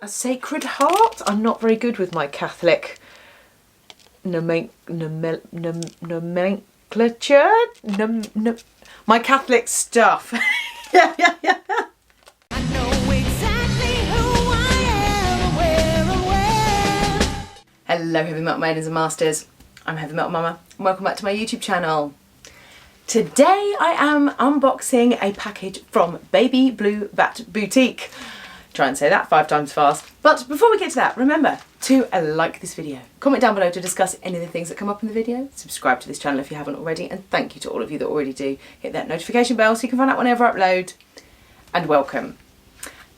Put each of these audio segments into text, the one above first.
a Sacred Heart. I'm not very good with my Catholic nomenclature. My Catholic stuff. Yeah. I know exactly who I am, where. Hello Heavy Metal Maidens and Masters. I'm Heavy Metal Mama and welcome back to my YouTube channel. Today I am unboxing a package from Baby Blue Bat Boutique. Try and say that 5 times fast. But before we get to that, remember to like this video, comment down below to discuss any of the things that come up in the video, subscribe to this channel if you haven't already, and thank you to all of you that already do. Hit that notification bell so you can find out whenever I upload, and welcome.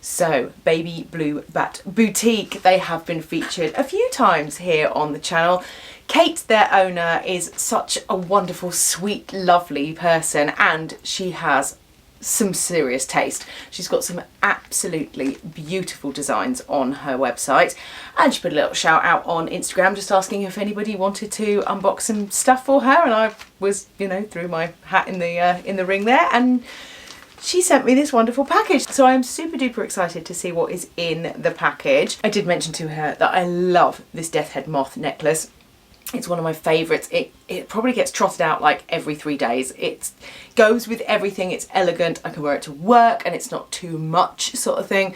So, Baby Blue Bat Boutique, they have been featured a few times here on the channel. Kate, their owner, is such a wonderful, sweet, lovely person, and she has some serious taste. She's got some absolutely beautiful designs on her website, and she put a little shout out on Instagram just asking if anybody wanted to unbox some stuff for her, and I was, you know, threw my hat in the ring there, and she sent me this wonderful package. So I'm super duper excited to see what is in the package. I did mention to her that I love this death head moth necklace. It's one of my favourites. It probably gets trotted out like every 3 days. It goes with everything. It's elegant. I can wear it to work and it's not too much sort of thing.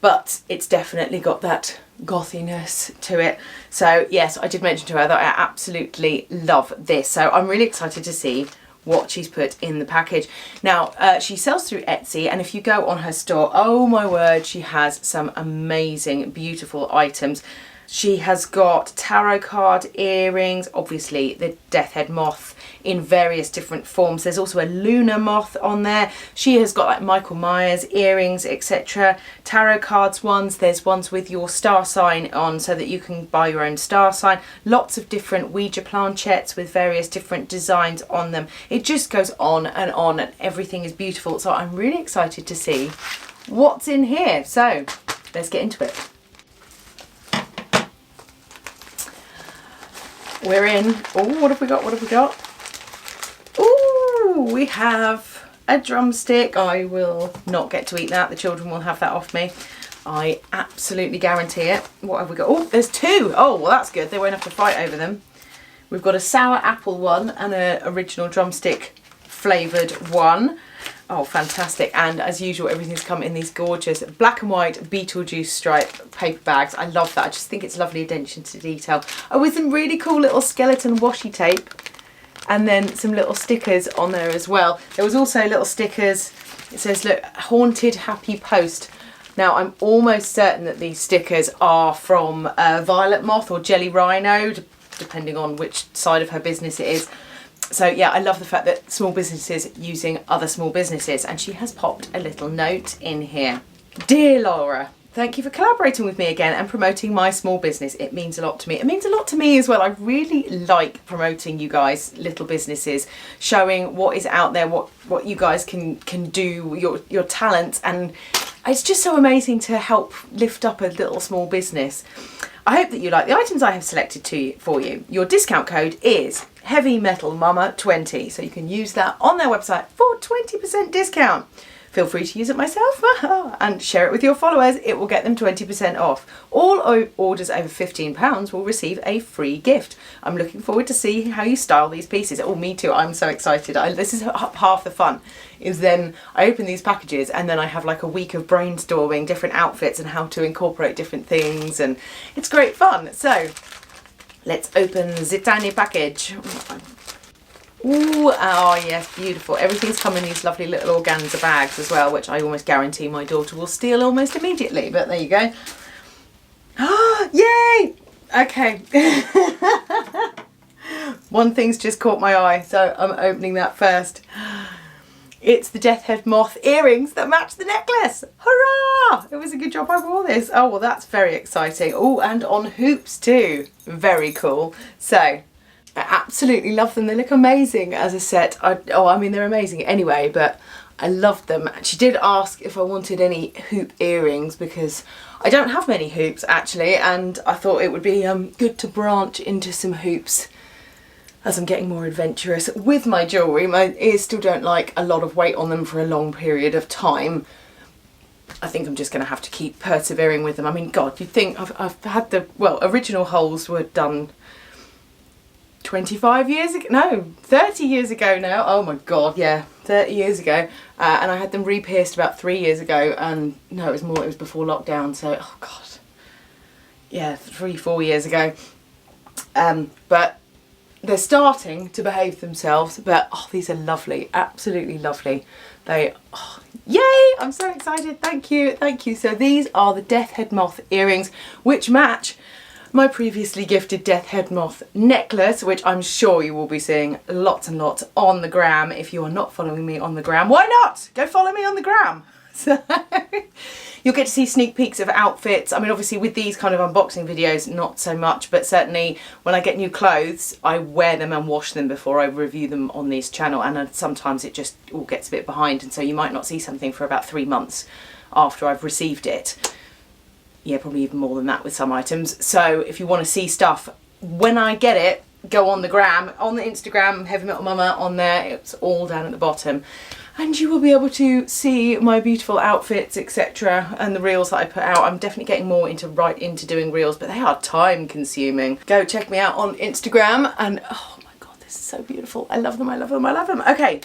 But it's definitely got that gothiness to it. So yes, I did mention to her that I absolutely love this. So I'm really excited to see what she's put in the package. Now, she sells through Etsy, and if you go on her store, oh my word, she has some amazing, beautiful items. She has got tarot card earrings, obviously the death head moth in various different forms. There's also a lunar moth on there. She has got like Michael Myers earrings, etc. Tarot cards ones. There's ones with your star sign on so that you can buy your own star sign. Lots of different Ouija planchettes with various different designs on them. It just goes on and everything is beautiful. So I'm really excited to see what's in here. So let's get into it. We're in. Oh, what have we got? What have we got? Oh, we have a drumstick. I will not get to eat that. The children will have that off me. I absolutely guarantee it. What have we got? Oh, there's 2. Oh, well, that's good. They won't have to fight over them. We've got a sour apple one and an original drumstick flavoured one. Oh, fantastic. And as usual, everything's come in these gorgeous black and white Beetlejuice stripe paper bags. I love that. I just think it's a lovely attention to detail. Oh, with some really cool little skeleton washi tape and then some little stickers on there as well. There was also little stickers. It says, look, haunted happy post. Now, I'm almost certain that these stickers are from Violet Moth or Jelly Rhino, depending on which side of her business it is. So yeah, I love the fact that small businesses using other small businesses, and she has popped a little note in here. Dear Laura, thank you for collaborating with me again and promoting my small business. It means a lot to me. It means a lot to me as well. I really like promoting you guys, little businesses, showing what is out there, what you guys can do, your talents, and it's just so amazing to help lift up a little small business. I hope that you like the items I have selected for you. Your discount code is Heavy Metal Mama 20, so you can use that on their website for 20% discount. Feel free to use it myself and share it with your followers. It will get them 20% off. All orders over £15 will receive a free gift. I'm looking forward to see how you style these pieces. Oh, me too. I'm so excited. This is half the fun, is then I open these packages and then I have like a week of brainstorming different outfits and how to incorporate different things, and it's great fun. So let's open the tiny package. Ooh, oh yes, beautiful. Everything's come in these lovely little organza bags as well, which I almost guarantee my daughter will steal almost immediately, but there you go. Ah, yay! Okay. One thing's just caught my eye, so I'm opening that first. It's the death head moth earrings that match the necklace. Hurrah! It was a good job I wore this. Oh, well, that's very exciting. Oh, and on hoops too. Very cool. So I absolutely love them. They look amazing as a set. I mean, they're amazing anyway, but I love them. She did ask if I wanted any hoop earrings because I don't have many hoops actually, and I thought it would be good to branch into some hoops as I'm getting more adventurous with my jewellery. My ears still don't like a lot of weight on them for a long period of time. I think I'm just going to have to keep persevering with them. I mean, God, you'd think I've had the, well, original holes were done 25 years ago, no, 30 years ago now. Oh my God, yeah, 30 years ago. And I had them re-pierced about 3 years ago, and no, it was before lockdown, so, oh God. Yeah, 3-4 years ago. But they're starting to behave themselves, but oh, these are lovely, absolutely lovely. They, oh, yay, I'm so excited, thank you, thank you. So these are the Death Head Moth earrings, which match my previously gifted Death Head Moth necklace, which I'm sure you will be seeing lots and lots on the gram. If you are not following me on the gram, why not? Go follow me on the gram. So you'll get to see sneak peeks of outfits. I mean, obviously with these kind of unboxing videos, not so much, but certainly when I get new clothes, I wear them and wash them before I review them on this channel, and sometimes it just all gets a bit behind, and so you might not see something for about 3 months after I've received it. Yeah, probably even more than that with some items. So if you want to see stuff when I get it, go on the gram, on the Instagram, Heavy Metal Mama on there, it's all down at the bottom. And you will be able to see my beautiful outfits, etc. and the reels that I put out. I'm definitely getting more into doing reels, but they are time consuming. Go check me out on Instagram, and oh my God, this is so beautiful. I love them, I love them, I love them. Okay.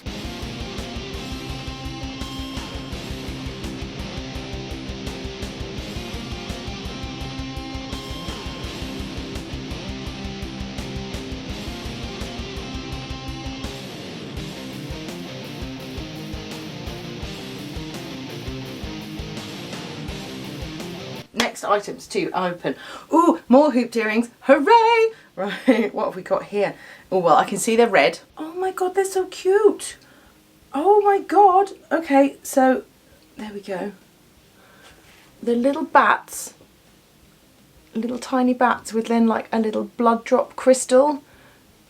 Next items to open. Ooh, more hooped earrings. Hooray! Right, what have we got here? Oh, well, I can see they're red. Oh my God, they're so cute. Oh my God. Okay, so there we go. The little bats, little tiny bats with then like a little blood drop crystal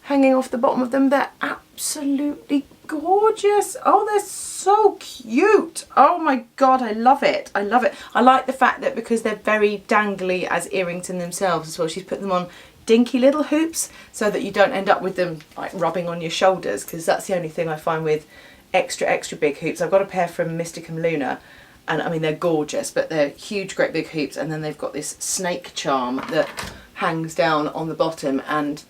hanging off the bottom of them. They're absolutely gorgeous. Oh, they're so cute. Oh my God, I love it. I love it. I like the fact that because they're very dangly as earrings in themselves as well, she's put them on dinky little hoops so that you don't end up with them like rubbing on your shoulders, because that's the only thing I find with extra big hoops. I've got a pair from Mysticum Luna, and I mean they're gorgeous, but they're huge, great big hoops, and then they've got this snake charm that hangs down on the bottom, and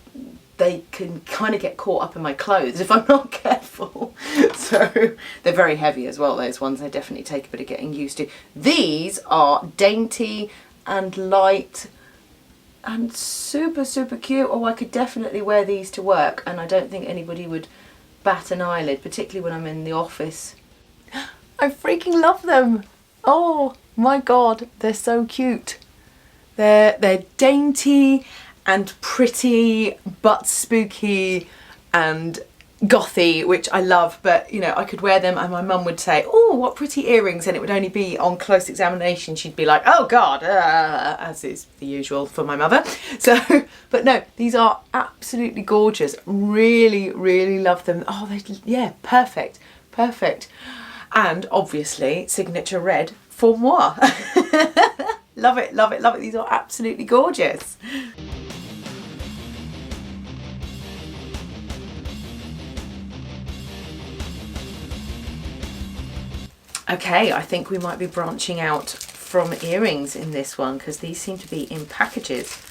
they can kind of get caught up in my clothes if I'm not careful. So they're very heavy as well, those ones. They definitely take a bit of getting used to. These are dainty and light and super cute. Oh, I could definitely wear these to work, and I don't think anybody would bat an eyelid, particularly when I'm in the office. I freaking love them. Oh my God, they're so cute. They're dainty and pretty but spooky and gothy, which I love, but you know, I could wear them and my mum would say, oh, what pretty earrings, and it would only be on close examination she'd be like, oh God, as is the usual for my mother. So, but no, these are absolutely gorgeous. Really love them. Oh, yeah, perfect. And obviously signature red for moi. Love it. These are absolutely gorgeous. Okay, I think we might be branching out from earrings in this one, because these seem to be in packages.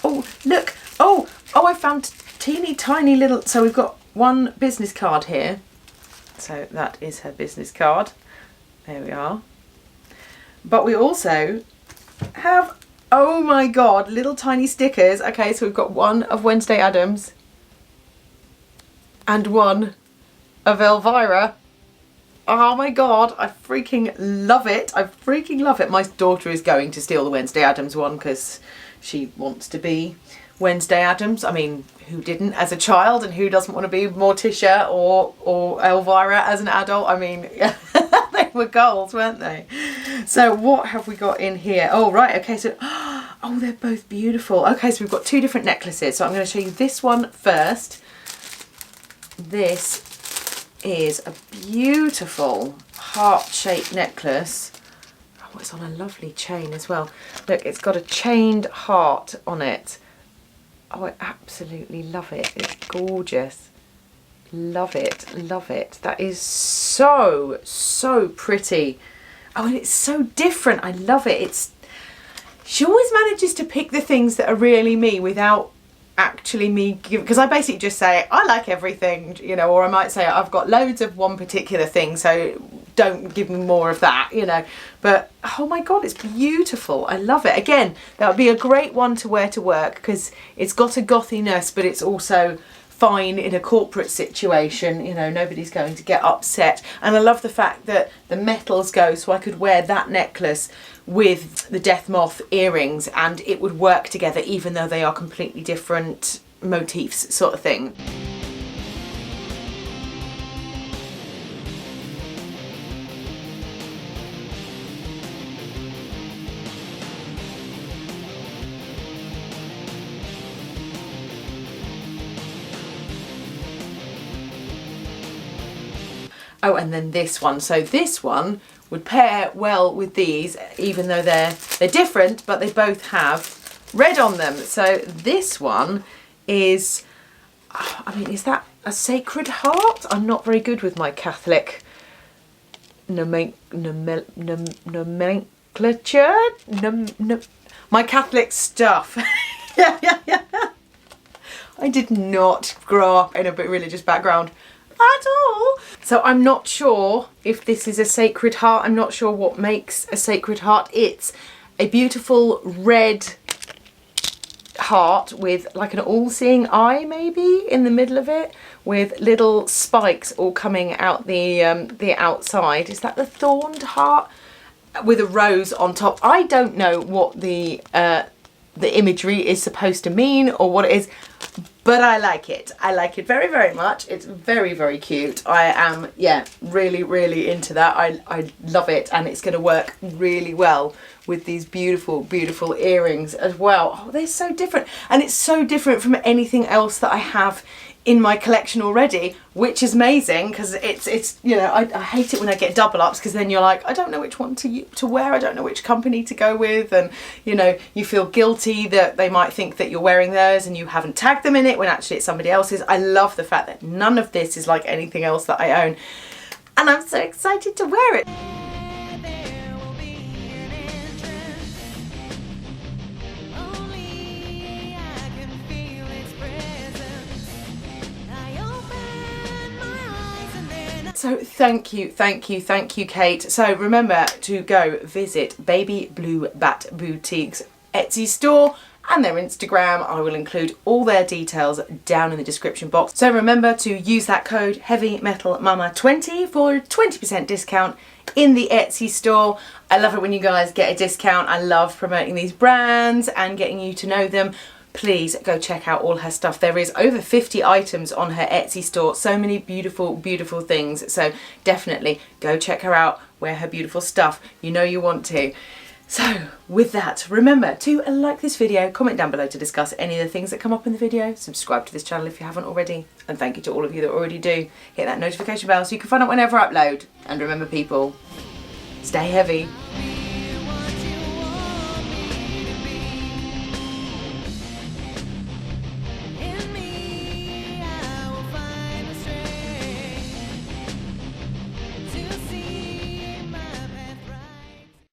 Oh, look. Oh, I found teeny tiny little, so we've got one business card here. So that is her business card. There we are. But we also have, oh my God, little tiny stickers. Okay, so we've got one of Wednesday Addams and one of Elvira. Oh my God, I freaking love it. My daughter is going to steal the Wednesday Addams one because she wants to be Wednesday Addams. I mean, who didn't as a child, and who doesn't want to be Morticia or Elvira as an adult? I mean, they were goals, weren't they? So what have we got in here? Oh, right, okay, so, oh, they're both beautiful. Okay, so we've got two different necklaces. So I'm going to show you this one first. This is a beautiful heart-shaped necklace. Oh, it's on a lovely chain as well. Look, it's got a chained heart on it. Oh, I absolutely love it. It's gorgeous. Love it. That is so pretty. Oh, and it's so different. I love it. She always manages to pick the things that are really me without actually me because I basically just say I like everything, you know, or I might say I've got loads of one particular thing, so don't give me more of that, you know. But oh my god, it's beautiful. I love it. Again, that would be a great one to wear to work because it's got a gothiness, but it's also fine in a corporate situation, you know, nobody's going to get upset. And I love the fact that the metals go, so I could wear that necklace with the death moth earrings and it would work together even though they are completely different motifs, sort of thing. Oh, and then this one. So this one would pair well with these, even though they're different, but they both have red on them. So this one is, I mean, is that a Sacred Heart? I'm not very good with my Catholic nomenclature. My Catholic stuff. Yeah. I did not grow up in a religious background at all. So I'm not sure if this is a Sacred Heart. I'm not sure what makes a Sacred Heart. It's a beautiful red heart with like an all-seeing eye maybe in the middle of it, with little spikes all coming out the outside. Is that the thorned heart with a rose on top? I don't know what the imagery is supposed to mean or what it is, but I like it. I like it very, very much. It's very, very cute. I am, yeah, really, really into that. I love it, and it's going to work really well with these beautiful, beautiful earrings as well. Oh, they're so different, and it's so different from anything else that I have in my collection already, which is amazing because it's you know, I hate it when I get double ups because then you're like, I don't know which one to wear, I don't know which company to go with, and you know, you feel guilty that they might think that you're wearing theirs and you haven't tagged them in it when actually it's somebody else's. I love the fact that none of this is like anything else that I own, and I'm so excited to wear it. So thank you, Kate. So remember to go visit Baby Blue Bat Boutique's Etsy store and their Instagram. I will include all their details down in the description box. So remember to use that code HEAVYMETALMAMA20 for a 20% discount in the Etsy store. I love it when you guys get a discount. I love promoting these brands and getting you to know them. Please go check out all her stuff. There is over 50 items on her Etsy store. So many beautiful, beautiful things. So definitely go check her out, wear her beautiful stuff. You know you want to. So with that, remember to like this video, comment down below to discuss any of the things that come up in the video, subscribe to this channel if you haven't already, and thank you to all of you that already do. Hit that notification bell so you can find out whenever I upload. And remember people, stay heavy.